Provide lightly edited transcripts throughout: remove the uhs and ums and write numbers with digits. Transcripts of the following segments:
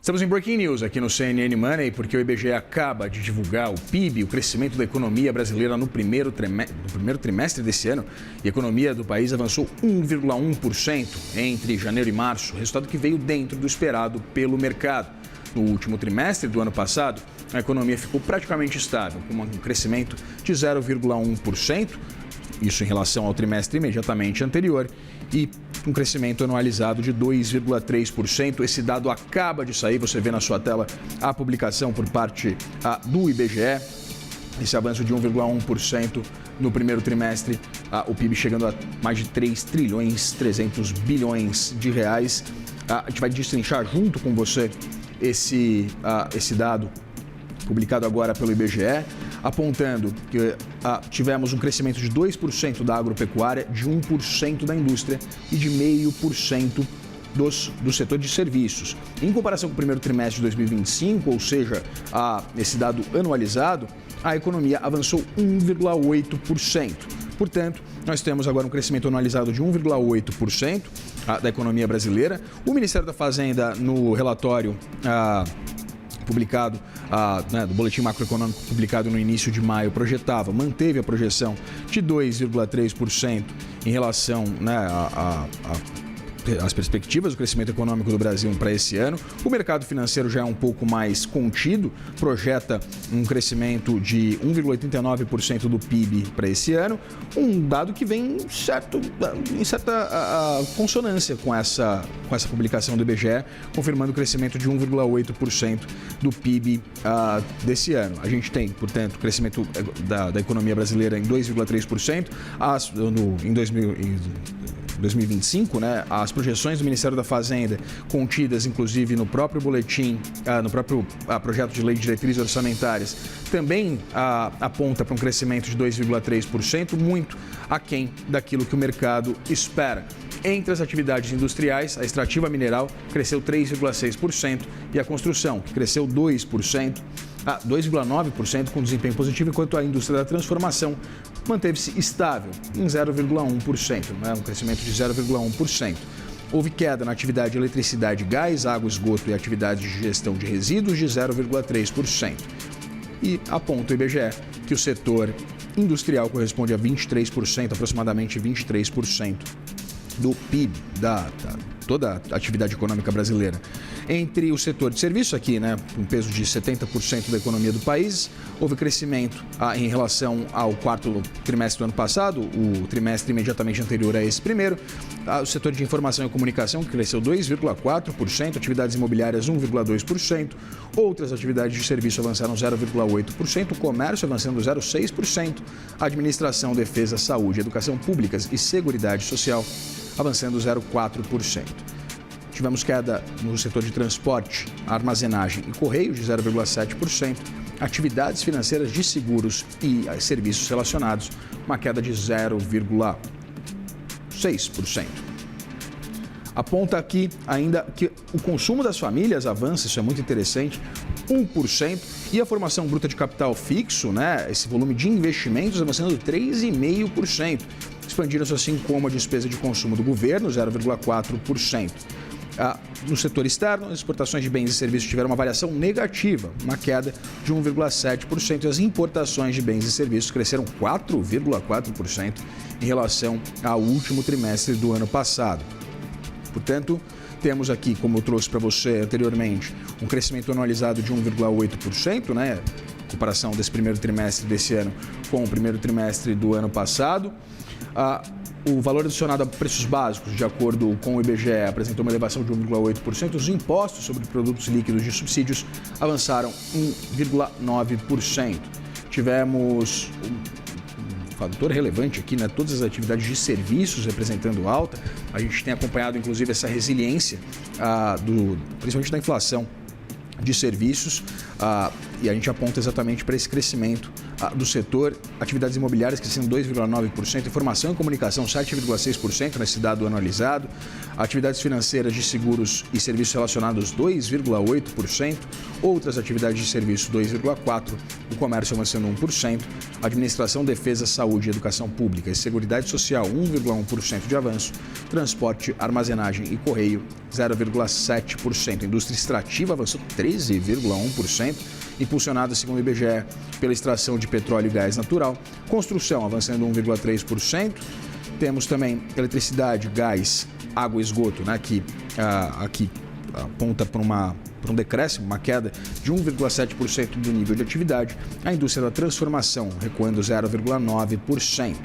Estamos em Breaking News aqui no CNN Money, porque o IBGE acaba de divulgar o PIB, o crescimento da economia brasileira no primeiro trimestre desse ano. E a economia do país avançou 1,1% entre janeiro e março, resultado que veio dentro do esperado pelo mercado. No último trimestre do ano passado, a economia ficou praticamente estável, com um crescimento de 0,1%, isso em relação ao trimestre imediatamente anterior, e um crescimento anualizado de 2,3%. Esse dado acaba de sair, você vê na sua tela a publicação por parte do IBGE, esse avanço de 1,1% no primeiro trimestre, o PIB chegando a mais de 3 trilhões 300 bilhões de reais. A gente vai destrinchar junto com você esse dado publicado agora pelo IBGE, apontando que tivemos um crescimento de 2% da agropecuária, de 1% da indústria e de 0,5% do setor de serviços. Em comparação com o primeiro trimestre de 2025, ou seja, esse dado anualizado, a economia avançou 1,8%. Portanto, nós temos agora um crescimento anualizado de 1,8% da economia brasileira. O Ministério da Fazenda, no relatório publicado, do Boletim Macroeconômico publicado no início de maio, manteve a projeção de 2,3% em relação às perspectivas do crescimento econômico do Brasil para esse ano. O mercado financeiro já é um pouco mais contido, projeta um crescimento de 1,89% do PIB para esse ano, um dado que vem em certa consonância com essa publicação do IBGE, confirmando o crescimento de 1,8% do PIB desse ano. A gente tem, portanto, crescimento da economia brasileira em 2,3%, em 2025, as projeções do Ministério da Fazenda, contidas inclusive no próprio boletim, no próprio projeto de lei de diretrizes orçamentárias, também aponta para um crescimento de 2,3%, muito aquém daquilo que o mercado espera. Entre as atividades industriais, a extrativa mineral cresceu 3,6% e a construção, que cresceu 2,9% com desempenho positivo, enquanto a indústria da transformação manteve-se estável em 0,1%, um crescimento de 0,1%. Houve queda na atividade de eletricidade, gás, água, esgoto e atividade de gestão de resíduos de 0,3%. E aponta o IBGE que o setor industrial corresponde a 23%, aproximadamente 23% do PIB toda a atividade econômica brasileira. Entre o setor de serviço aqui, um peso de 70% da economia do país, houve crescimento em relação ao quarto trimestre do ano passado, o trimestre imediatamente anterior a esse primeiro. O setor de informação e comunicação, que cresceu 2,4%, atividades imobiliárias 1,2%, outras atividades de serviço avançaram 0,8%, o comércio avançando 0,6%, administração, defesa, saúde, educação públicas e seguridade social avançando 0,4%. Tivemos queda no setor de transporte, armazenagem e correio de 0,7%, atividades financeiras de seguros e serviços relacionados, uma queda de 0,6%. Aponta aqui ainda que o consumo das famílias avança, isso é muito interessante, 1%, e a formação bruta de capital fixo, esse volume de investimentos avançando 3,5%. Expandiram-se assim como a despesa de consumo do governo, 0,4%. No setor externo, as exportações de bens e serviços tiveram uma variação negativa, uma queda de 1,7%, e as importações de bens e serviços cresceram 4,4% em relação ao último trimestre do ano passado. Portanto, temos aqui, como eu trouxe para você anteriormente, um crescimento anualizado de 1,8%, em comparação desse primeiro trimestre desse ano com o primeiro trimestre do ano passado. O valor adicionado a preços básicos, de acordo com o IBGE, apresentou uma elevação de 1,8%. Os impostos sobre produtos líquidos de subsídios avançaram 1,9%. Tivemos um fator relevante aqui, todas as atividades de serviços representando alta. A gente tem acompanhado, inclusive, essa resiliência, principalmente da inflação de serviços, e a gente aponta exatamente para esse crescimento do setor. Atividades imobiliárias crescendo 2,9%, informação e comunicação 7,6% nesse dado anualizado, atividades financeiras de seguros e serviços relacionados 2,8%, outras atividades de serviço 2,4%, o comércio avançando 1%, administração, defesa, saúde, educação pública e seguridade social 1,1% de avanço, transporte, armazenagem e correio 0,7%, indústria extrativa avançou 13,1%, impulsionada, segundo o IBGE, pela extração de petróleo e gás natural, construção avançando 1,3%, temos também eletricidade, gás, água e esgoto, né, que aqui aponta para um decréscimo, uma queda de 1,7% do nível de atividade, a indústria da transformação recuando 0,9%.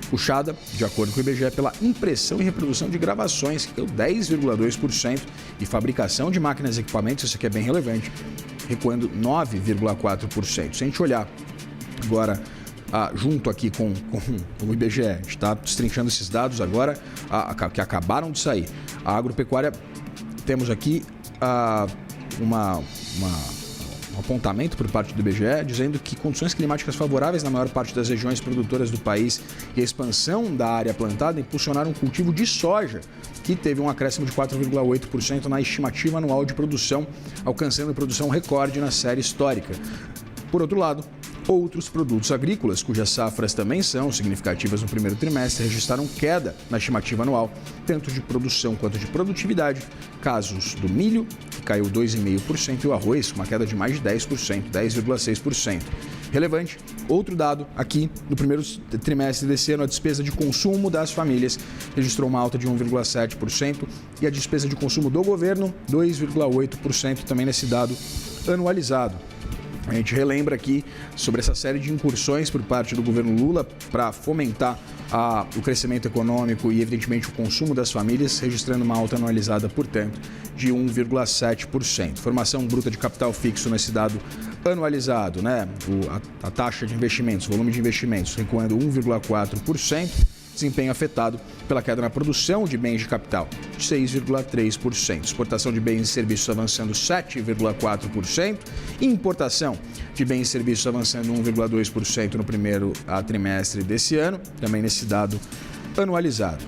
Puxada, de acordo com o IBGE, pela impressão e reprodução de gravações, que deu 10,2%, e fabricação de máquinas e equipamentos, isso aqui é bem relevante, recuando 9,4%. Se a gente olhar agora, junto aqui com o IBGE, a gente está destrinchando esses dados agora, que acabaram de sair. A agropecuária, temos aqui um apontamento por parte do IBGE dizendo que condições climáticas favoráveis na maior parte das regiões produtoras do país e a expansão da área plantada impulsionaram o cultivo de soja, que teve um acréscimo de 4,8% na estimativa anual de produção, alcançando produção recorde na série histórica. Por outro lado, outros produtos agrícolas, cujas safras também são significativas no primeiro trimestre, registraram queda na estimativa anual, tanto de produção quanto de produtividade. Casos do milho, que caiu 2,5%, e o arroz, com uma queda de mais de 10%, 10,6%. Relevante, outro dado aqui, no primeiro trimestre desse ano, a despesa de consumo das famílias registrou uma alta de 1,7% e a despesa de consumo do governo, 2,8% também nesse dado anualizado. A gente relembra aqui sobre essa série de incursões por parte do governo Lula para fomentar o crescimento econômico e, evidentemente, o consumo das famílias, registrando uma alta anualizada, portanto, de 1,7%. Formação bruta de capital fixo nesse dado anualizado, né? A taxa de investimentos, volume de investimentos, recuando 1,4%. Desempenho afetado pela queda na produção de bens de capital, de 6,3%. Exportação de bens e serviços avançando 7,4%. E importação de bens e serviços avançando 1,2% no primeiro trimestre desse ano, também nesse dado anualizado.